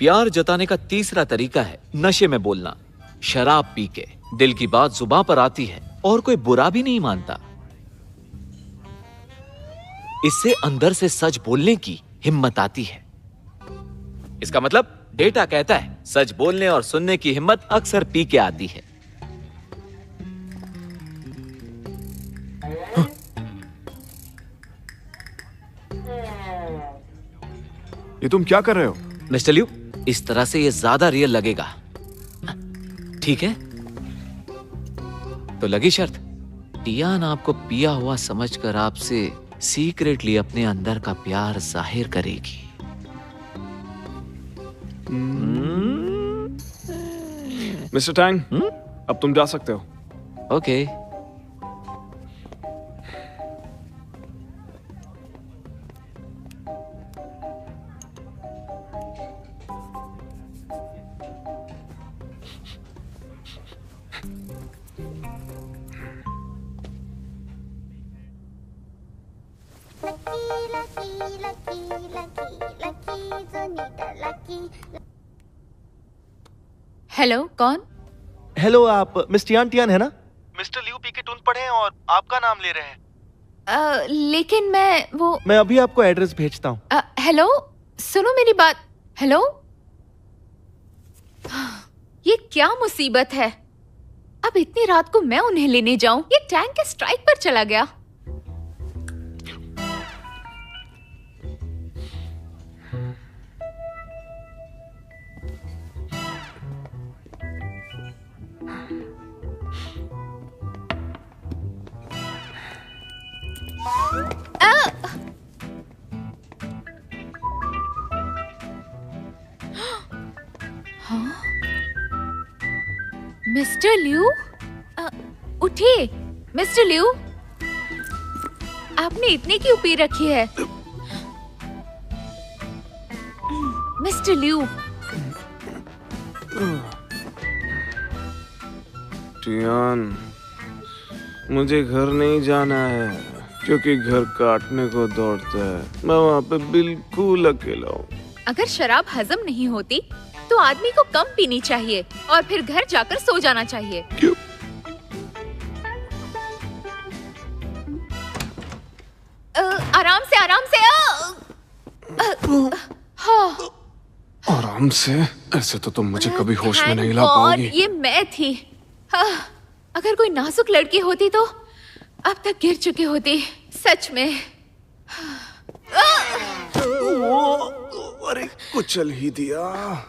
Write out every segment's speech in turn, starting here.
प्यार जताने का तीसरा तरीका है नशे में बोलना। शराब पी के दिल की बात जुबान पर आती है और कोई बुरा भी नहीं मानता। इससे अंदर से सच बोलने की हिम्मत आती है। इसका मतलब डेटा कहता है सच बोलने और सुनने की हिम्मत अक्सर पी के आती है। ये तुम क्या कर रहे हो? मिस्टर लियू, इस तरह से ये ज्यादा रियल लगेगा। ठीक है, तो लगी शर्त। टियान आपको पिया हुआ समझकर आपसे सीक्रेटली अपने अंदर का प्यार जाहिर करेगी। मिस्टर टैंग, अब तुम जा सकते हो। ओके। हेलो, कौन? हेलो, आप मिस टियान है ना? मिस्टर लियू पी के टून पड़े हैं और आपका नाम ले रहे हैं। लेकिन मैं अभी आपको एड्रेस भेजता हूँ। हेलो, सुनो मेरी बात। हेलो, ये क्या मुसीबत है? अब इतनी रात को मैं उन्हें लेने जाऊं? ये टैंक के स्ट्राइक पर चला गया। मिस्टर लियू, उठिए। मिस्टर लियू, आपने इतनी क्यों पी रखी है? Mister Liu. टियान, मुझे घर नहीं जाना है क्योंकि घर काटने को दौड़ता है। मैं वहाँ पे बिल्कुल अकेला हूँ। अगर शराब हजम नहीं होती तो आदमी को कम पीनी चाहिए और फिर घर जाकर सो जाना चाहिए। क्यों? आराम से, आराम से। आराम से? ऐसे तो तुम मुझे कभी होश में नहीं ला पाओगी। ये मैं थी। अगर कोई नाजुक लड़की होती तो अब तक गिर चुकी होती। सच में। अरे कुचल ही दिया।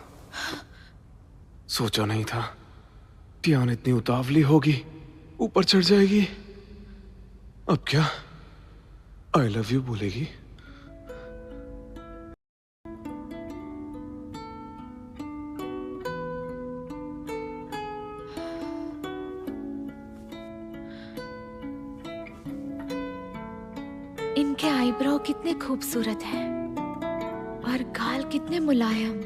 सोचा नहीं था टियान इतनी उतावली होगी, ऊपर चढ़ जाएगी। अब क्या आई लव यू बोलेगी? इनके आईब्रो कितने खूबसूरत हैं और गाल कितने मुलायम,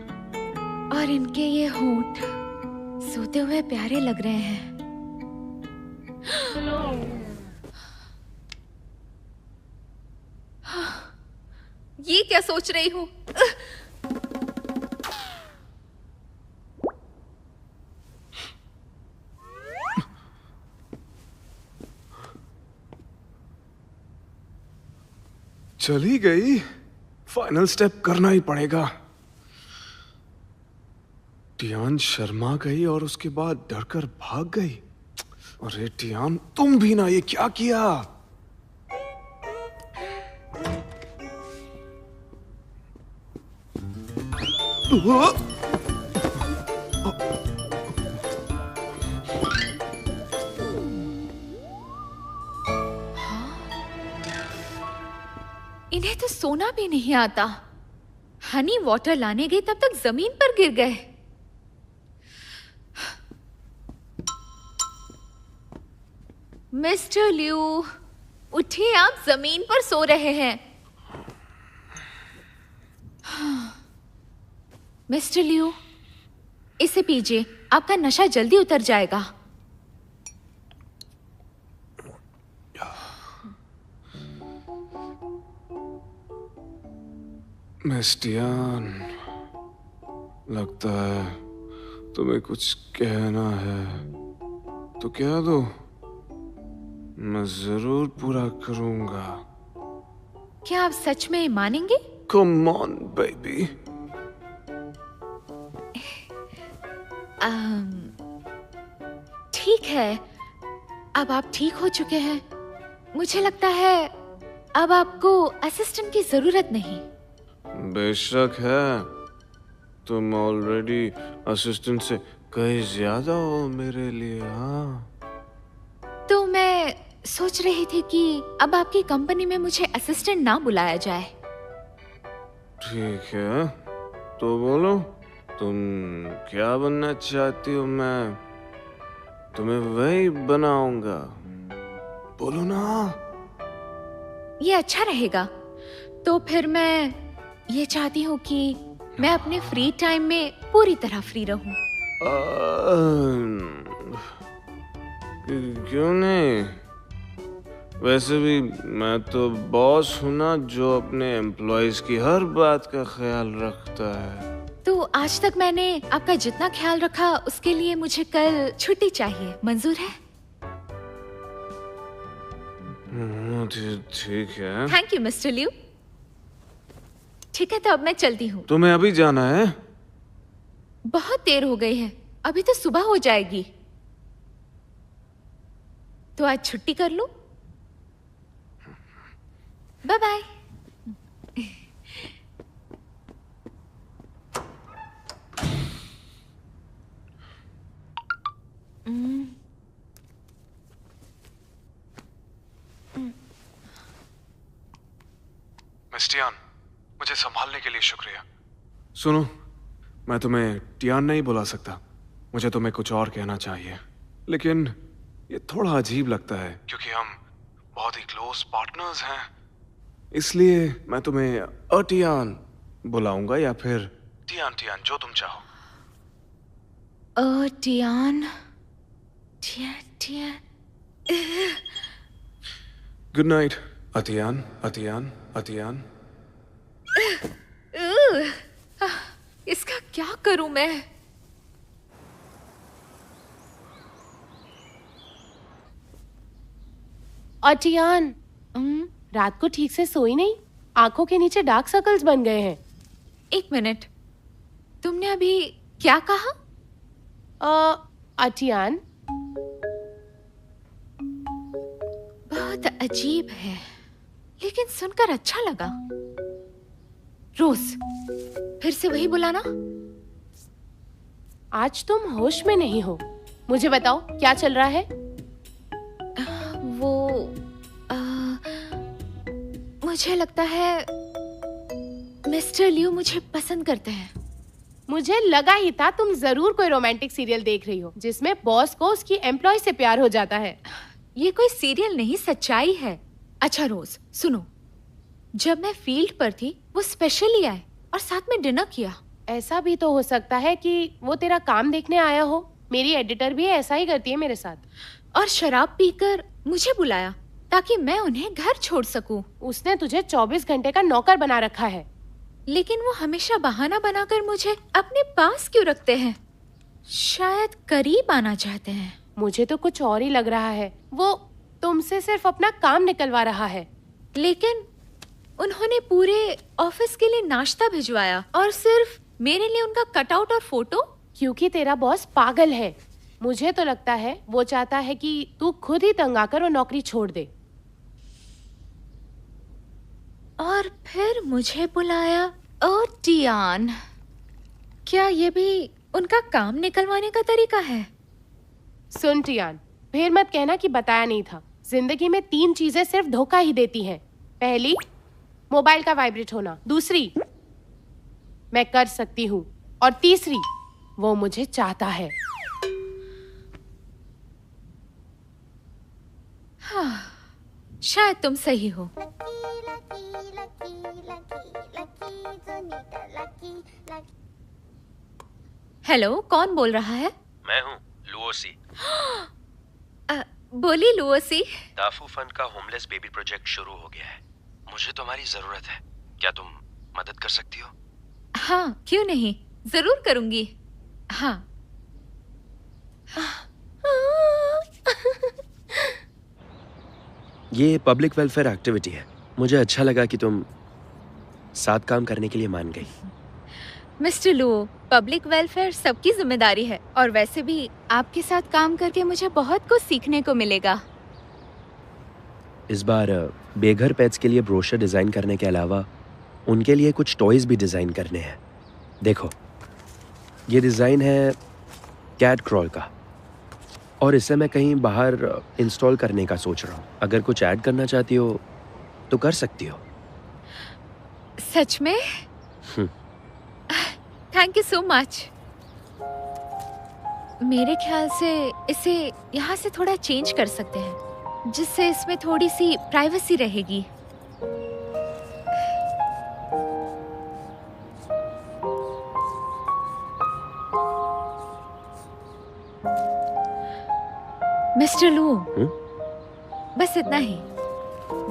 और इनके ये होंठ सोते हुए प्यारे लग रहे हैं। ये क्या सोच रही हूँ? चली गई। फाइनल स्टेप करना ही पड़ेगा। टियान शर्मा गई और उसके बाद डरकर भाग गई। अरे टियान, तुम भी ना, ये क्या किया? इन्हें तो सोना भी नहीं आता। हनी वाटर लाने गई तब तक जमीन पर गिर गए। मिस्टर लियू, उठिए, आप जमीन पर सो रहे हैं। मिस्टर लियू, इसे पीजिए, आपका नशा जल्दी उतर जाएगा। मिस टियान, लगता है तुम्हें कुछ कहना है तो कह दो, मैं जरूर पूरा करूंगा। क्या आप सच में मानेंगे? Come on, baby. ठीक है, अब आप ठीक हो चुके हैं। मुझे लगता है अब आपको असिस्टेंट की जरूरत नहीं। बेशक है, तुम ऑलरेडी असिस्टेंट से कहीं ज्यादा हो मेरे लिए। हाँ, तो मैं सोच रही थी कि अब आपकी कंपनी में मुझे असिस्टेंट ना बुलाया जाए। ठीक है, तो बोलो तुम क्या बनना चाहती हो, मैं तुम्हें वही बनाऊंगा। बोलो ना। ये अच्छा रहेगा। तो फिर मैं ये चाहती हूँ कि मैं अपने फ्री टाइम में पूरी तरह फ्री रहूं। क्यों नहीं? वैसे भी मैं तो बॉस हूं ना, जो अपने एम्प्लॉयज की हर बात का ख्याल रखता है। तो आज तक मैंने आपका जितना ख्याल रखा उसके लिए मुझे कल छुट्टी चाहिए, मंजूर है? ठीक है। Thank you mister Liu. ठीक है, तो अब मैं चलती हूँ। तुम्हें अभी जाना है? बहुत देर हो गई है, अभी तो सुबह हो जाएगी। तो आज छुट्टी कर लूं? Bye bye. मिस टियान, मुझे संभालने के लिए शुक्रिया। सुनो, मैं तुम्हें टियान नहीं बुला सकता, मुझे तुम्हें कुछ और कहना चाहिए। लेकिन ये थोड़ा अजीब लगता है क्योंकि हम बहुत ही क्लोज पार्टनर्स हैं। इसलिए मैं तुम्हें टियान बुलाऊंगा या फिर टियान टियान, जो तुम चाहो। Tian Tian Tian. Good night अतियान अतियान अतियान। इसका क्या करूं मैं? अटियान, रात को ठीक से सोई नहीं? आंखों के नीचे डार्क सर्कल्स बन गए हैं। एक मिनट, तुमने अभी क्या कहा? अटियान, बहुत अजीब है, लेकिन सुनकर अच्छा लगा। रोज, फिर से वही बुलाना। आज तुम होश में नहीं हो। मुझे बताओ क्या चल रहा है? वो मुझे लगता है मिस्टर लिू मुझे पसंद करते हैं। मुझे लगा ही था तुम जरूर कोई रोमांटिक सीरियल देख रही हो जिसमें बॉस को उसकी एम्प्लॉय से प्यार हो जाता है। ये कोई सीरियल नहीं, सच्चाई है। अच्छा रोज सुनो, जब मैं फील्ड पर थी वो स्पेशली आए और साथ में डिनर किया। ऐसा भी तो हो सकता है कि वो तेरा काम देखने आया हो। मेरी एडिटर भी ऐसा ही करती है मेरे साथ। और शराब पीकर मुझे बुलाया ताकि मैं उन्हें घर छोड़ सकूं। उसने तुझे 24 घंटे का नौकर बना रखा है। लेकिन वो हमेशा बहाना बनाकर मुझे अपने पास क्यों रखते हैं? शायद करीब आना चाहते हैं। मुझे तो कुछ और ही लग रहा है। वो तुमसे सिर्फ अपना काम निकलवा रहा है। लेकिन उन्होंने पूरे ऑफिस के लिए नाश्ता भिजवाया और सिर्फ मेरे लिए उनका कटआउट और फोटो। क्योंकि तेरा बॉस पागल है। मुझे तो लगता है वो चाहता है कि तू खुद ही तंग आकर वो नौकरी छोड़ दे। और फिर मुझे बुलाया। ओ टियान, क्या ये भी उनका काम निकलवाने का तरीका है? सुन टियान, फिर मत कहना कि बताया नहीं था। जिंदगी में 3 चीजें सिर्फ धोखा ही देती हैं। पहली, मोबाइल का वाइब्रेट होना। दूसरी, मैं कर सकती हूँ। और तीसरी, वो मुझे चाहता है। हाँ, शायद तुम सही हो। हेलो, कौन बोल रहा है? मैं हूँ लुओसी। बोली लुओसी। दाफू फंड का होमलेस बेबी प्रोजेक्ट शुरू हो गया है। मुझे तुम्हारी जरूरत है, क्या तुम मदद कर सकती हो? हाँ, क्यों नहीं। जरूर करूंगी। हाँ। ये पब्लिक वेलफेयर एक्टिविटी है। मुझे अच्छा लगा कि तुम साथ काम करने के लिए मान गई। मिस्टर लू, पब्लिक वेलफेयर सबकी जिम्मेदारी है और वैसे भी आपके साथ काम करके मुझे बहुत कुछ सीखने को मिलेगा। इस बार बेघर पेट्स के लिए ब्रोशर डिज़ाइन करने के अलावा उनके लिए कुछ टॉयज़ भी डिज़ाइन करने हैं। देखो, ये डिज़ाइन है कैट क्रॉल का और इसे मैं कहीं बाहर इंस्टॉल करने का सोच रहा हूँ। अगर कुछ ऐड करना चाहती हो तो कर सकती हो। सच में? Thank you so much. मेरे ख्याल से इसे यहाँ से थोड़ा चेंज कर सकते हैं जिससे इसमें थोड़ी सी प्राइवेसी रहेगी। मिस्टर लू, बस इतना ही।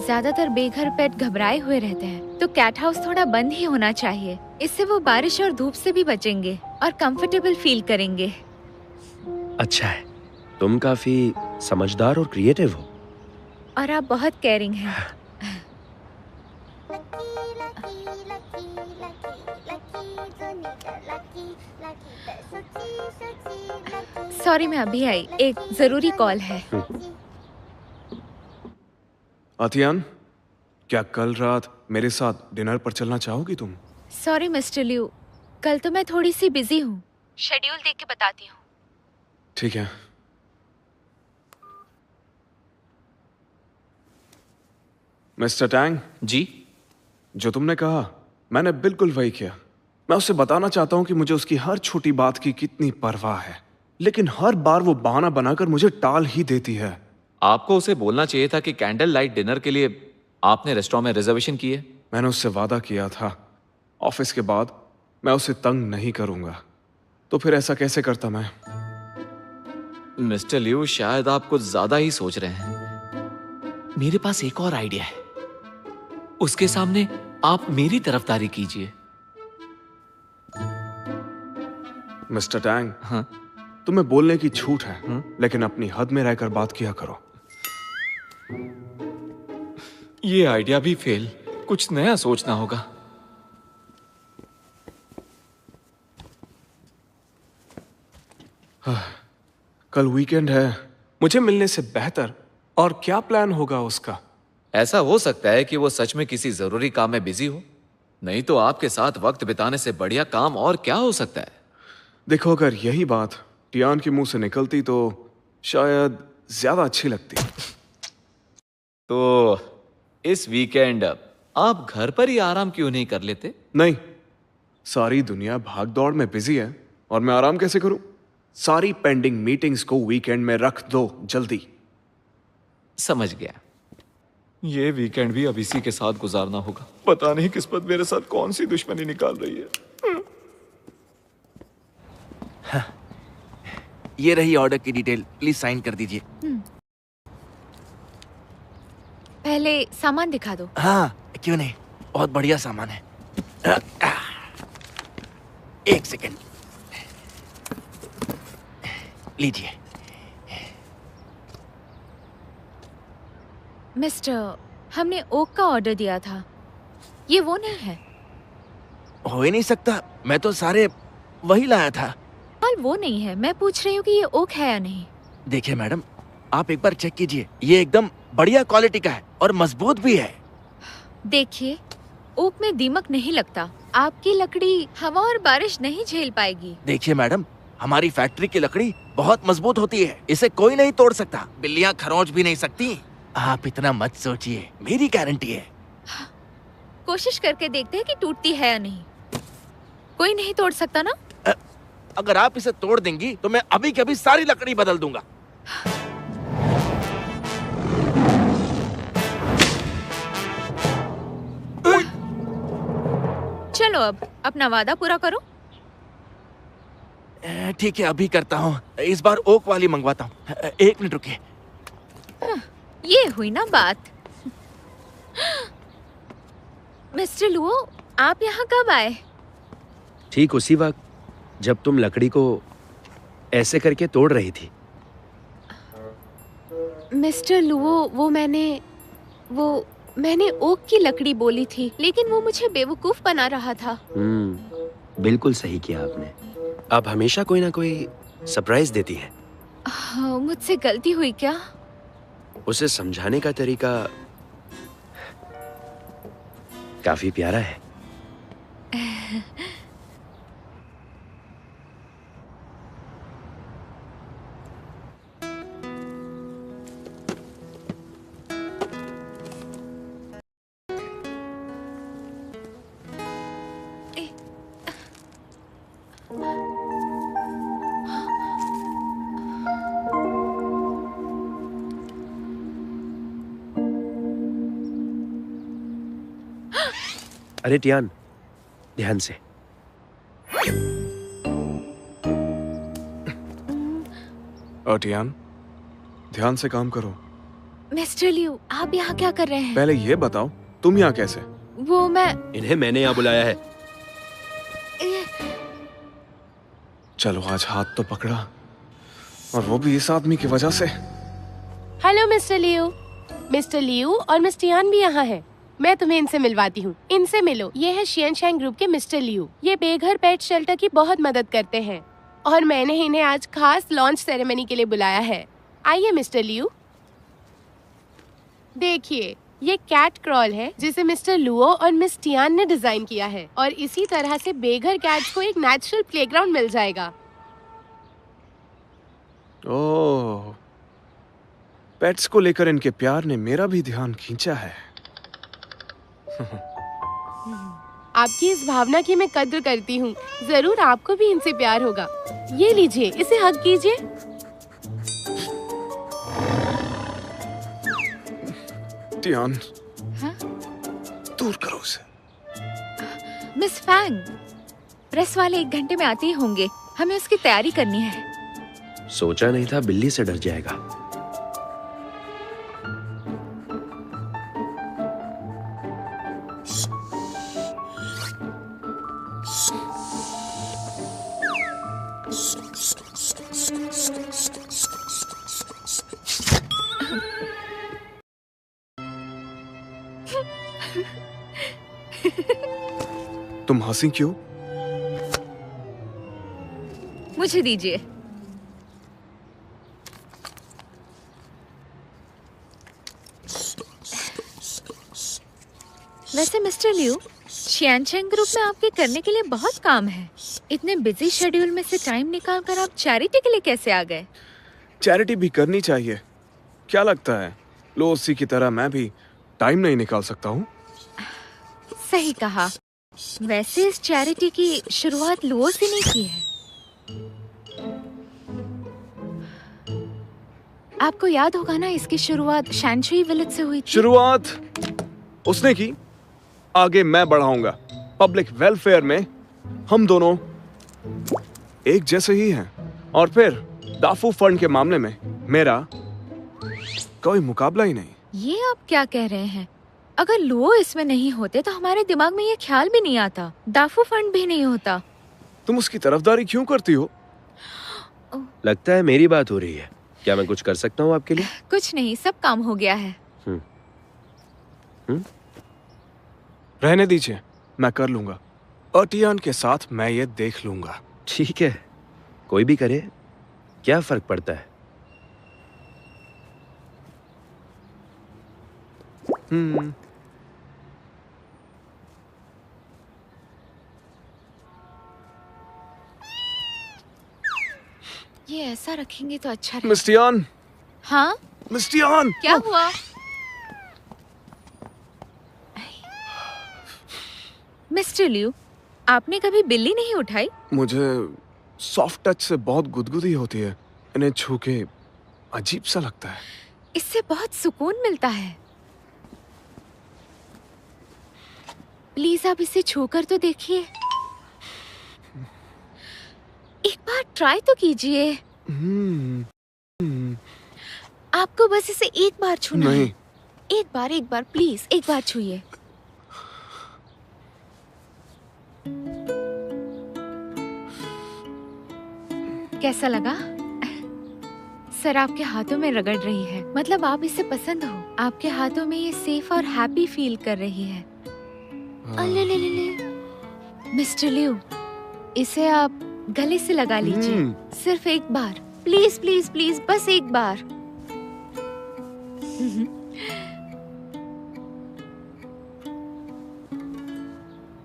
ज्यादातर बेघर पेट घबराए हुए रहते हैं, तो कैट हाउस थोड़ा बंद ही होना चाहिए। इससे वो बारिश और धूप से भी बचेंगे और कंफर्टेबल फील करेंगे। अच्छा है, तुम काफी समझदार और क्रिएटिव हो। और आप बहुत केयरिंग हैं। सॉरी, मैं अभी आई, एक जरूरी कॉल है। अतियान, क्या कल रात मेरे साथ डिनर पर चलना चाहोगी तुम? सॉरी मिस्टर लिू, कल तो मैं थोड़ी सी बिजी हूँ। शेड्यूल देख के बताती हूँ। ठीक है। मिस्टर टैंग जी। जो तुमने कहा मैंने बिल्कुल वही किया। मैं उसे बताना चाहता हूँ कि मुझे उसकी हर छोटी बात की कितनी परवाह है, लेकिन हर बार वो बहाना बनाकर मुझे टाल ही देती है। आपको उसे बोलना चाहिए था कि कैंडल लाइट डिनर के लिए आपने रेस्टोरेंट में रिजर्वेशन की है। मैंने उससे वादा किया था ऑफिस के बाद मैं उसे तंग नहीं करूंगा, तो फिर ऐसा कैसे करता मैं? मिस्टर लिू, शायद आप कुछ ज्यादा ही सोच रहे हैं। मेरे पास एक और आइडिया है, उसके सामने आप मेरी तरफदारी कीजिए। मिस्टर टैंग, हाँ? तुम्हें बोलने की छूट है, लेकिन अपनी हद में रहकर बात किया करो। ये आइडिया भी फेल, कुछ नया सोचना होगा। कल वीकेंड है, मुझे मिलने से बेहतर और क्या प्लान होगा उसका? ऐसा हो सकता है कि वो सच में किसी जरूरी काम में बिजी हो, नहीं तो आपके साथ वक्त बिताने से बढ़िया काम और क्या हो सकता है? देखो, अगर यही बात टियान के मुंह से निकलती तो शायद ज्यादा अच्छी लगती। तो इस वीकेंड आप घर पर ही आराम क्यों नहीं कर लेते? नहीं, सारी दुनिया भाग दौड़ में बिजी है और मैं आराम कैसे करूं? सारी पेंडिंग मीटिंग्स को वीकेंड में रख दो जल्दी। समझ गया। ये वीकेंड भी अब इसी के साथ गुजारना होगा। पता नहीं किस्मत मेरे साथ कौन सी दुश्मनी निकाल रही है। हाँ, ये रही ऑर्डर की डिटेल, प्लीज साइन कर दीजिए। पहले सामान दिखा दो। हाँ, क्यों नहीं, बहुत बढ़िया सामान है। एक सेकंड, लीजिए। मिस्टर, हमने ओक का ऑर्डर दिया था, ये वो नहीं है। हो ही नहीं सकता, मैं तो सारे वही लाया था। और वो नहीं है, मैं पूछ रही हूँ कि ये ओक है या नहीं। देखिए मैडम, आप एक बार चेक कीजिए, ये एकदम बढ़िया क्वालिटी का है और मजबूत भी है। देखिए, ओक में दीमक नहीं लगता, आपकी लकड़ी हवा और बारिश नहीं झेल पाएगी। देखिए मैडम, हमारी फैक्ट्री की लकड़ी बहुत मजबूत होती है, इसे कोई नहीं तोड़ सकता, बिल्लियाँ खरोंच भी नहीं सकती। आप इतना मत सोचिए, मेरी गारंटी है। कोशिश करके देखते हैं कि टूटती है या नहीं। कोई नहीं तोड़ सकता ना? अगर आप इसे तोड़ देंगी तो मैं अभी के अभी सारी लकड़ी बदल दूंगा। चलो अब अपना वादा पूरा करो। ठीक है, अभी करता हूँ। इस बार ओक वाली मंगवाता हूँ। एक मिनट रुकिए। ये हुई ना बात। मिस्टर लुओ, आप यहाँ कब आए? ठीक उसी वक्त जब तुम लकड़ी को ऐसे करके तोड़ रही थी। मिस्टर लुओ, वो मैंने ओक की लकड़ी बोली थी, लेकिन वो मुझे बेवकूफ बना रहा था। बिल्कुल सही किया आपने। आप हमेशा कोई ना कोई सरप्राइज देती हैं। हाँ, मुझसे गलती हुई क्या? उसे समझाने का तरीका काफी प्यारा है। अरे टियान, ध्यान से। टियान, ध्यान से काम करो। मिस्टर लियू, आप यहाँ क्या कर रहे हैं? पहले ये बताओ, तुम यहाँ कैसे? वो मैं इन्हें मैंने यहाँ बुलाया है। चलो, आज हाथ तो पकड़ा, और वो भी इस आदमी की वजह से। Hello mister Liu. Mister Liu और मिस टियान भी यहाँ है। मैं तुम्हें इनसे मिलवाती हूँ। इनसे मिलो। ये है शियनशैंग ग्रुप के मिस्टर लियू। ये बेघर पेट शेल्टर की बहुत मदद करते हैं और मैंने इन्हें आज खास लॉन्च सेरेमनी के लिए बुलाया है। आइए मिस्टर लियू। देखिए, ये कैट क्रॉल है जिसे मिस्टर लुओ और मिस टियान ने डिजाइन किया है, और इसी तरह से बेघर कैट्स को एक नेचुरल प्लेग्राउंड मिल जाएगा। ओह, पेट्स को लेकर इनके प्यार ने मेरा भी ध्यान खींचा है। आपकी इस भावना की मैं कद्र करती हूँ। जरूर आपको भी इनसे प्यार होगा। ये लीजिए, इसे हग कीजिए। टियान, हाँ? दूर करो उसे। मिस फैंग, प्रेस वाले 1 घंटे में आते ही होंगे। हमें उसकी तैयारी करनी है। सोचा नहीं था बिल्ली से डर जाएगा। तुम हंसी क्यों? मुझे दीजिए। वैसे मिस्टर लियू, शियनशैंग ग्रुप में आपके करने के लिए बहुत काम है। इतने बिजी शेड्यूल में से टाइम निकाल कर आप चैरिटी के लिए कैसे आ गए? चैरिटी भी करनी चाहिए। क्या लगता है लोसी की तरह मैं भी टाइम नहीं निकाल सकता हूँ? सही कहा। वैसे इस चैरिटी की शुरुआत लुओ से नहीं की है। आपको याद होगा ना, इसकी शुरुआत शैनशुई विलेज से हुई थी। शुरुआत उसने की, आगे मैं बढ़ाऊंगा। पब्लिक वेलफेयर में हम दोनों एक जैसे ही हैं, और फिर दाफू फंड के मामले में मेरा कोई मुकाबला ही नहीं। ये आप क्या कह रहे हैं? अगर लुओ इसमें नहीं होते तो हमारे दिमाग में ये ख्याल भी नहीं आता। दाफू फंड भी नहीं होता। तुम उसकी तरफदारी क्यों करती हो? लगता है मेरी बात हो रही है। क्या मैं कुछ कर सकता हूँ आपके लिए? कुछ नहीं, सब काम हो गया है। रहने दीजिए, मैं कर लूंगा। और टियान के साथ मैं ये देख लूंगा। ठीक है, कोई भी करे, क्या फर्क पड़ता है? ये ऐसा रखेंगे तो अच्छा रहेगा। मिस टियान, हाँ, मिस टियान, क्या हुआ? मिस्टर लियू, आपने कभी बिल्ली नहीं उठाई? मुझे सॉफ्ट टच से बहुत गुदगुदी होती है। इन्हें छू के अजीब सा लगता है। इससे बहुत सुकून मिलता है। प्लीज आप इसे छूकर तो देखिए। एक बार ट्राई तो कीजिए। आपको बस इसे एक बार छूना है। एक बार प्लीज, एक बार छूइए। कैसा लगा? सर आपके हाथों में रगड़ रही है, मतलब आप इसे पसंद हो। आपके हाथों में ये सेफ और हैप्पी फील कर रही है। अले ले ले ले। मिस्टर लिू, इसे आप गले से लगा लीजिए, सिर्फ एक बार। प्लीज प्लीज प्लीज, बस एक बार।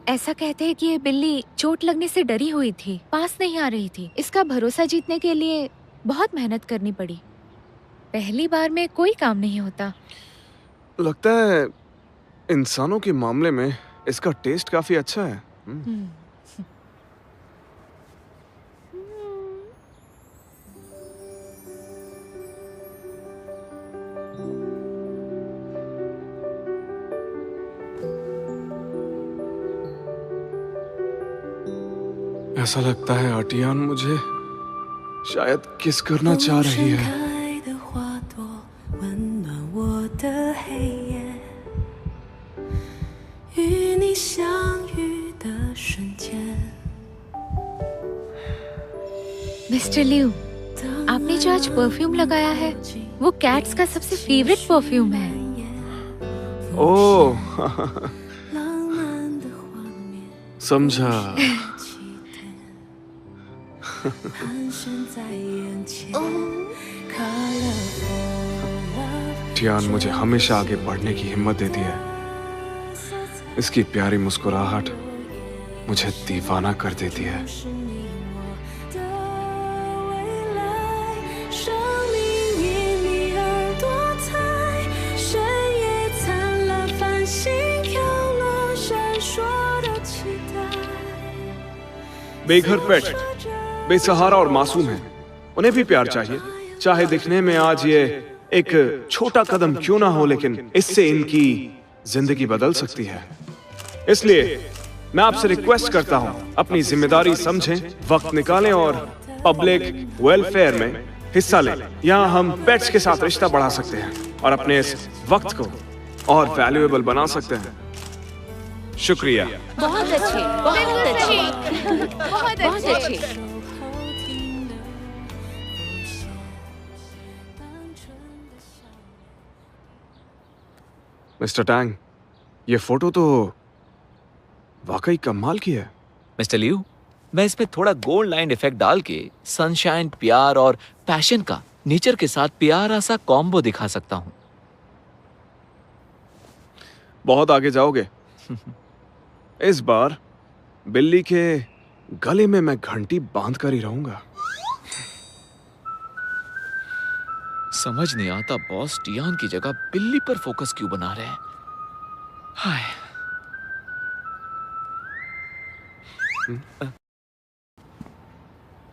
ऐसा कहते हैं कि ये बिल्ली चोट लगने से डरी हुई थी, पास नहीं आ रही थी। इसका भरोसा जीतने के लिए बहुत मेहनत करनी पड़ी। पहली बार में कोई काम नहीं होता। लगता है इंसानों के मामले में इसका टेस्ट काफी अच्छा है। ऐसा लगता है आटियान मुझे शायद किस करना चाह रही है। मिस्टर लिू, आपने जो आज परफ्यूम लगाया है वो कैट्स का सबसे फेवरेट परफ्यूम है। ओह समझा। टियान मुझे हमेशा आगे बढ़ने की हिम्मत देती है। इसकी प्यारी मुस्कुराहट मुझे दीवाना कर देती है। बेघर पेट बेसहारा और मासूम है, उन्हें भी प्यार चाहिए। चाहे दिखने में आज ये एक छोटा कदम क्यों ना हो, लेकिन इससे इनकी जिंदगी बदल सकती है। इसलिए मैं आपसे रिक्वेस्ट करता हूं, अपनी जिम्मेदारी समझें, वक्त निकालें और पब्लिक वेलफेयर में हिस्सा लें। यहाँ हम पेट्स के साथ रिश्ता बढ़ा सकते हैं और अपने इस वक्त को और वैल्यूएबल बना सकते हैं। शुक्रिया। बहुत अच्छे, बहुत अच्छे, बहुत अच्छे। मिस्टर टैंग, ये फोटो तो वाकई कमाल की है। मिस्टर लियू, मैं इसमें थोड़ा गोल्ड लाइन इफेक्ट डाल के सनशाइन, प्यार और पैशन का नेचर के साथ प्यारा सा कॉम्बो दिखा सकता हूं। बहुत आगे जाओगे। इस बार बिल्ली के गले में मैं घंटी बांध कर ही रहूंगा। समझ नहीं आता बॉस टियान की जगह बिल्ली पर फोकस क्यों बना रहे हैं। हाय।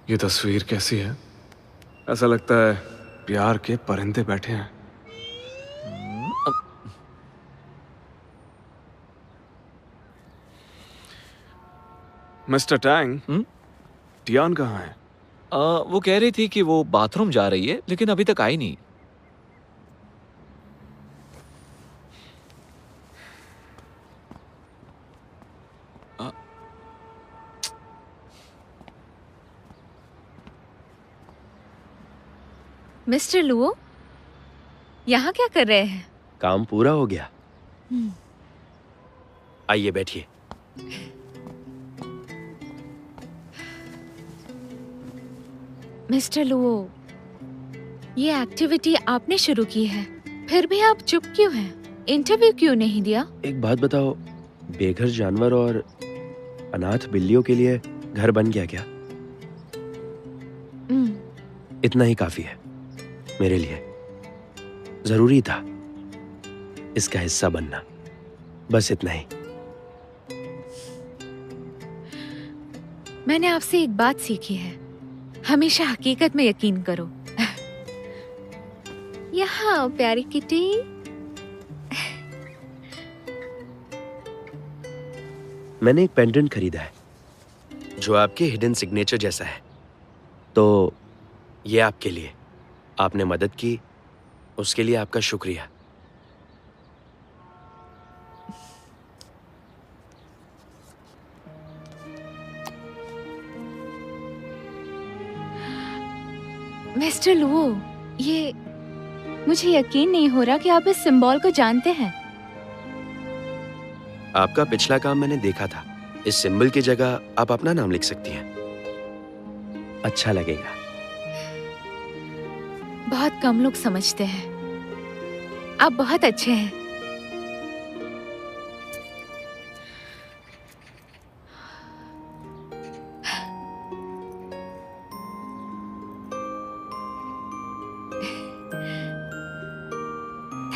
ये तस्वीर कैसी है? ऐसा लगता है प्यार के परिंदे बैठे हैं। मिस्टर टैंग, टियान कहाँ है? वो कह रही थी कि वो बाथरूम जा रही है, लेकिन अभी तक आई नहीं। मिस्टर लुओ, यहाँ क्या कर रहे हैं? काम पूरा हो गया। आइए बैठिए। मिस्टर लुओ, ये एक्टिविटी आपने शुरू की है, फिर भी आप चुप क्यों हैं? इंटरव्यू क्यों नहीं दिया? एक बात बताओ, बेघर जानवर और अनाथ बिल्लियों के लिए घर बन गया क्या? इतना ही काफी है मेरे लिए। जरूरी था इसका हिस्सा बनना, बस इतना ही। मैंने आपसे एक बात सीखी है, हमेशा हकीकत में यकीन करो। यहाँ प्यारी किटी। मैंने एक पेंडेंट खरीदा है जो आपके हिडन सिग्नेचर जैसा है, तो ये आपके लिए। आपने मदद की, उसके लिए आपका शुक्रिया। मिस्टर लुओ, ये मुझे यकीन नहीं हो रहा कि आप इस सिंबल को जानते हैं। आपका पिछला काम मैंने देखा था। इस सिंबल की जगह आप अपना नाम लिख सकती हैं। अच्छा लगेगा। बहुत कम लोग समझते हैं। आप बहुत अच्छे हैं।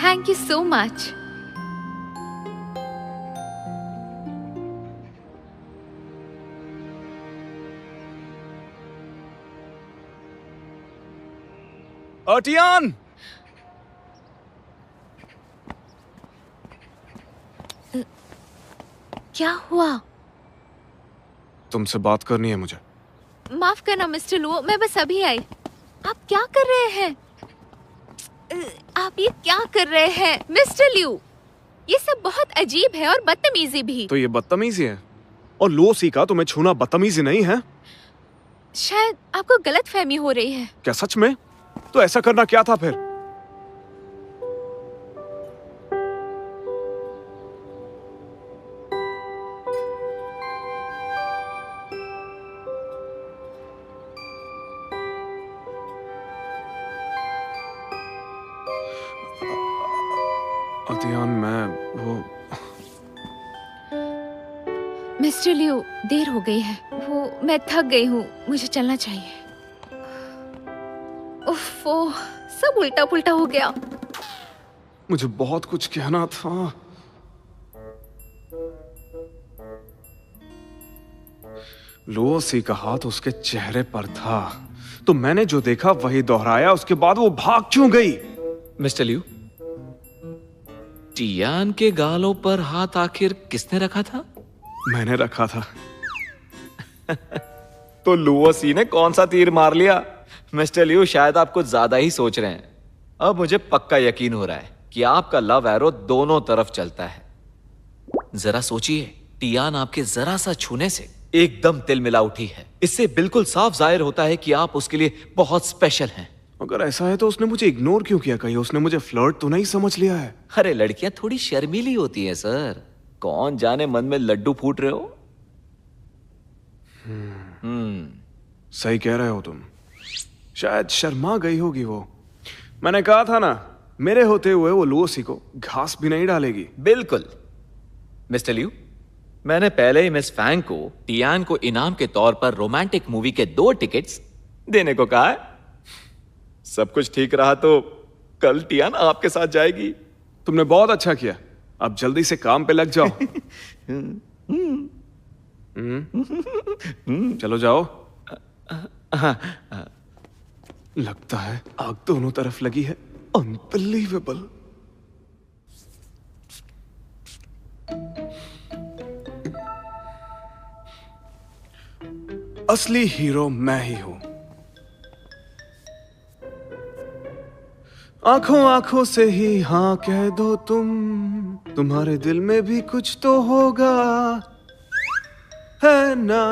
Thank you so much. Tian! क्या हुआ? तुमसे बात करनी है मुझे। माफ करना मिस्टर लुओ, मैं बस अभी आई। आप क्या कर रहे हैं? आप ये क्या कर रहे हैं मिस्टर लिू? ये सब बहुत अजीब है और बदतमीजी भी। तो ये बदतमीजी है? और लूसी का तुम्हें छूना बदतमीजी नहीं है? शायद आपको गलतफहमी हो रही है। क्या सच में? तो ऐसा करना क्या था फिर? टियान, मैं वो मिस्टर लिू, देर हो गई है। मैं थक गई हूँ, मुझे चलना चाहिए। उफ़, सब उल्टा पुल्टा हो गया। मुझे बहुत कुछ कहना था। लूसी का हाथ उसके चेहरे पर था, तो मैंने जो देखा वही दोहराया। उसके बाद वो भाग क्यों गई? मिस्टर लिू, टियान के गालों पर हाथ आखिर किसने रखा था? मैंने रखा था। तो लूसी ने कौन सा तीर मार लिया? मिस्टर लिू, शायद आप कुछ ज्यादा ही सोच रहे हैं। अब मुझे पक्का यकीन हो रहा है कि आपका लव एरो दोनों तरफ चलता है। जरा सोचिए, टियान आपके जरा सा छूने से एकदम तिलमिला उठी है। इससे बिल्कुल साफ जाहिर होता है कि आप उसके लिए बहुत स्पेशल हैं। अगर ऐसा है तो उसने मुझे इग्नोर क्यों किया? कहीं उसने मुझे फ्लर्ट तो नहीं समझ लिया है? अरे लड़कियां थोड़ी शर्मीली होती हैं सर। कौन जाने मन में लड्डू फूट रहे हो। सही कह रहे हो तुम। शायद शर्मा गई होगी वो। मैंने कहा था ना, मेरे होते हुए वो लूसी को घास भी नहीं डालेगी। बिल्कुल। मिस्टर लिू, मैंने पहले ही मिस फैंग को टियान को इनाम के तौर पर रोमांटिक मूवी के 2 टिकट्स देने को कहा है। सब कुछ ठीक रहा तो कल टियान आपके साथ जाएगी। तुमने बहुत अच्छा किया। अब जल्दी से काम पे लग जाओ। चलो जाओ। लगता है आग दोनों तरफ लगी है। अनबिलीवेबल। असली हीरो मैं ही हूं। आंखों आंखों से ही हाँ कह दो तुम, तुम्हारे दिल में भी कुछ तो होगा, है ना?